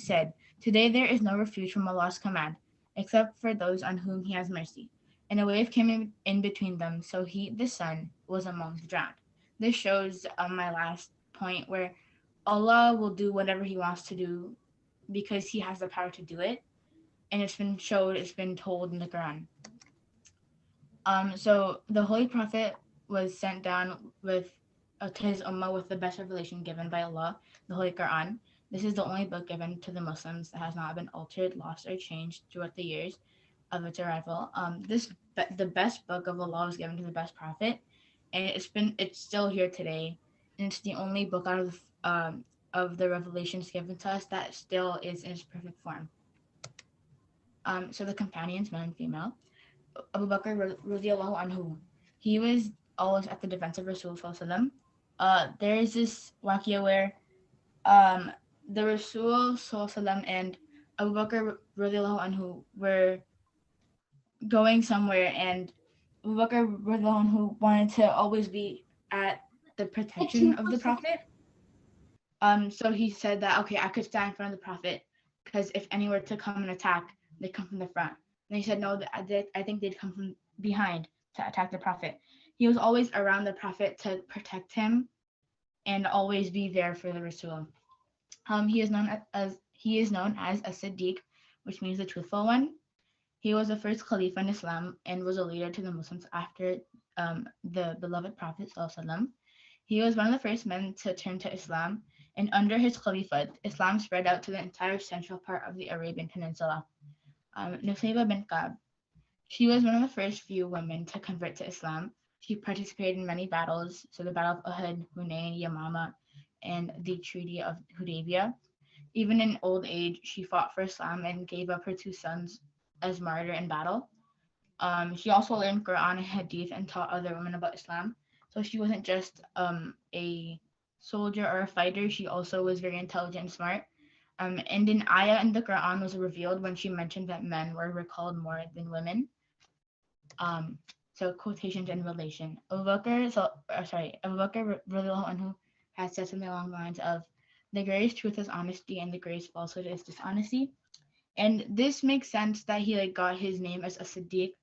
said, "Today there is no refuge from Allah's command, except for those on whom He has mercy." And a wave came in between them, so he, the son, was among the drowned. This shows my last point where Allah will do whatever He wants to do because He has the power to do it, and it's been told in the Quran. So the Holy Prophet was sent down with to his ummah with the best revelation given by Allah, the Holy Quran. This is the only book given to the Muslims that has not been altered, lost, or changed throughout the years of its arrival. The best book of Allah was given to the best prophet, and it's still here today, and it's the only book out of the revelations given to us that still is in its perfect form. So the companions, male and female. Abu Bakr radiallahu anhu, he was always at the defense of Rasul sallallahu. There is this waqia where the Rasul sallallahu and Abu Bakr radiallahu anhu were going somewhere, and Abu Bakr radiallahu anhu wanted to always be at the protection of the Prophet. So he said that, okay, I could stand in front of the Prophet because if any were to come and attack, they come from the front. And he said, no, I think they'd come from behind to attack the Prophet. He was always around the Prophet to protect him and always be there for the Rasul. He is known as a Siddiq, which means the truthful one. He was the first Caliph in Islam and was a leader to the Muslims after the beloved Prophet ﷺ. He was one of the first men to turn to Islam, and under his Caliphate, Islam spread out to the entire central part of the Arabian Peninsula. Nusayba bint Ka'b, she was one of the first few women to convert to Islam. She participated in many battles, so the Battle of Uhud, Hunayn, Yamama, and the Treaty of Hudaybiyah. Even in old age, she fought for Islam and gave up her two sons as martyr in battle. She also learned Quran and Hadeeth and taught other women about Islam. So she wasn't just a soldier or a fighter, she also was very intelligent and smart. And an ayah in the Quran was revealed when she mentioned that men were recalled more than women. So quotations in relation. Abu Bakr radiallahu anhu has said something along the lines of, the greatest truth is honesty and the greatest falsehood is dishonesty. And this makes sense that he got his name as a Siddiq,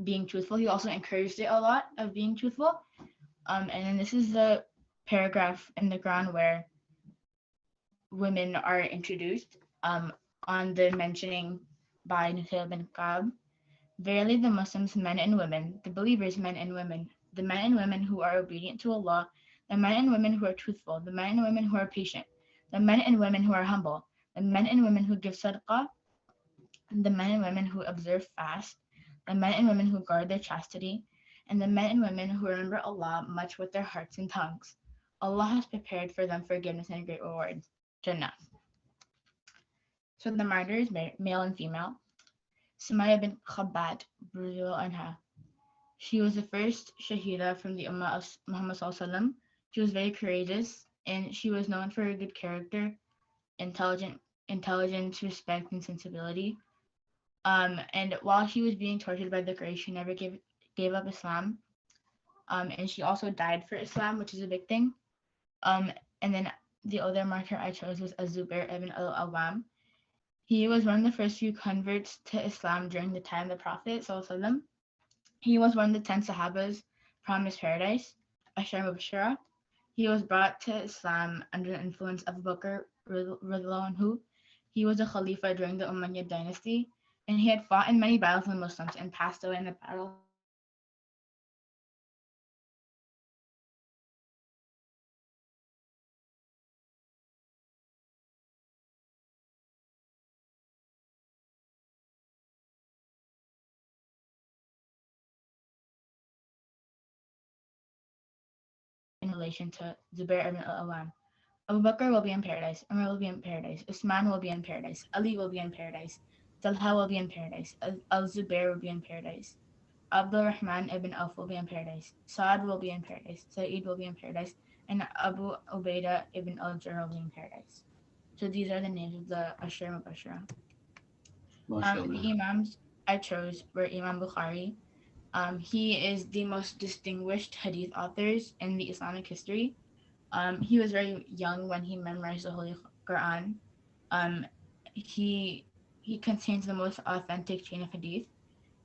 being truthful. He also encouraged it a lot of being truthful. And then this is the paragraph in the Quran where women are introduced on the mentioning by Nusayba bin Ka'b. Verily the Muslims, men and women, the believers, men and women, the men and women who are obedient to Allah, the men and women who are truthful, the men and women who are patient, the men and women who are humble, the men and women who give sadaqah, the men and women who observe fast, the men and women who guard their chastity, and the men and women who remember Allah much with their hearts and tongues. Allah has prepared for them forgiveness and great rewards, Jannah. So the martyrs, male and female. Sumaya bint Khabbad, anha. She was the first Shahida from the Ummah of Muhammad ﷺ. She was very courageous, and she was known for her good character, intelligence, respect, and sensibility. And while she was being tortured by the Quraysh, she never gave up Islam. And she also died for Islam, which is a big thing. And then the other martyr I chose was Az-Zubair ibn al-Awwam. He was one of the first few converts to Islam during the time of the Prophet ﷺ. He was one of the 10 Sahabas promised paradise, Ashar Mubashara. He was brought to Islam under the influence of Abu Bakr radiallahu anhu. He was a Khalifa during the Umayyad dynasty, and he had fought in many battles with the Muslims and passed away in the battle. In relation to Zubair ibn al-Awwam. Abu Bakr will be in paradise, Umar will be in paradise, Usman will be in paradise, Ali will be in paradise, Talha will be in paradise, Al-Zubair will be in paradise, Abdul Rahman ibn Auf will be in paradise, Saad will be in paradise, Sa'id will be in paradise, and Abu Ubaidah ibn al-Jarrah will be in paradise. So these are the names of the Ashar Mubashara. The Imams I chose were Imam Bukhari. He is the most distinguished Hadith authors in the Islamic history. He was very young when he memorized the Holy Quran. he contains the most authentic chain of hadith.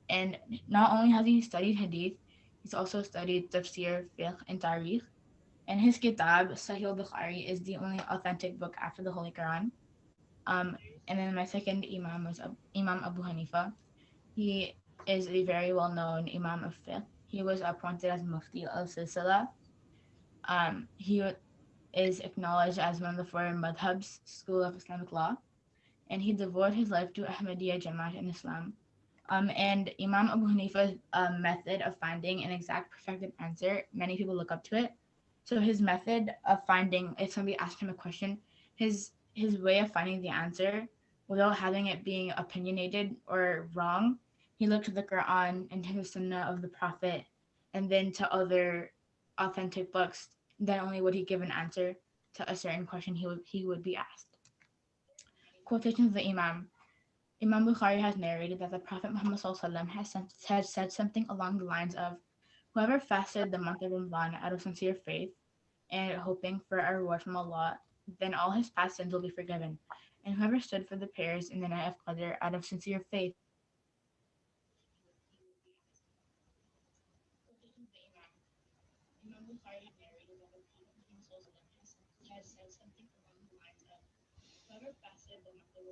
And not only has he studied hadith, he's also studied tafsir, fiqh, and tariq. And his kitab, Sahih al-Bukhari, is the only authentic book after the Holy Quran. Um, and then my second imam was Imam Abu Hanifa. He is a very well-known imam of fiqh. He was appointed as Mufti al-Silsila. He is acknowledged as one of the four madhabs, school of Islamic law, and he devoted his life to Ahmadiyya Jamaat in Islam. And Imam Abu Hanifa's method of finding an exact perfected answer, many people look up to it. So his method of finding, if somebody asked him a question, his way of finding the answer without having it being opinionated or wrong, he looked to the Quran and to the Sunnah of the Prophet, and then to other authentic books. Then only would he give an answer to a certain question he would be asked. Quotations of the Imam. Imam Bukhari has narrated that the Prophet Muhammad has said something along the lines of, whoever fasted the month of Ramadan out of sincere faith and hoping for a reward from Allah, then all his past sins will be forgiven. And whoever stood for the prayers in the night of Qadr out of sincere faith Imam Bukhari had narrated that the Prophet Muhammad has said something along the lines of, whoever fasted the month of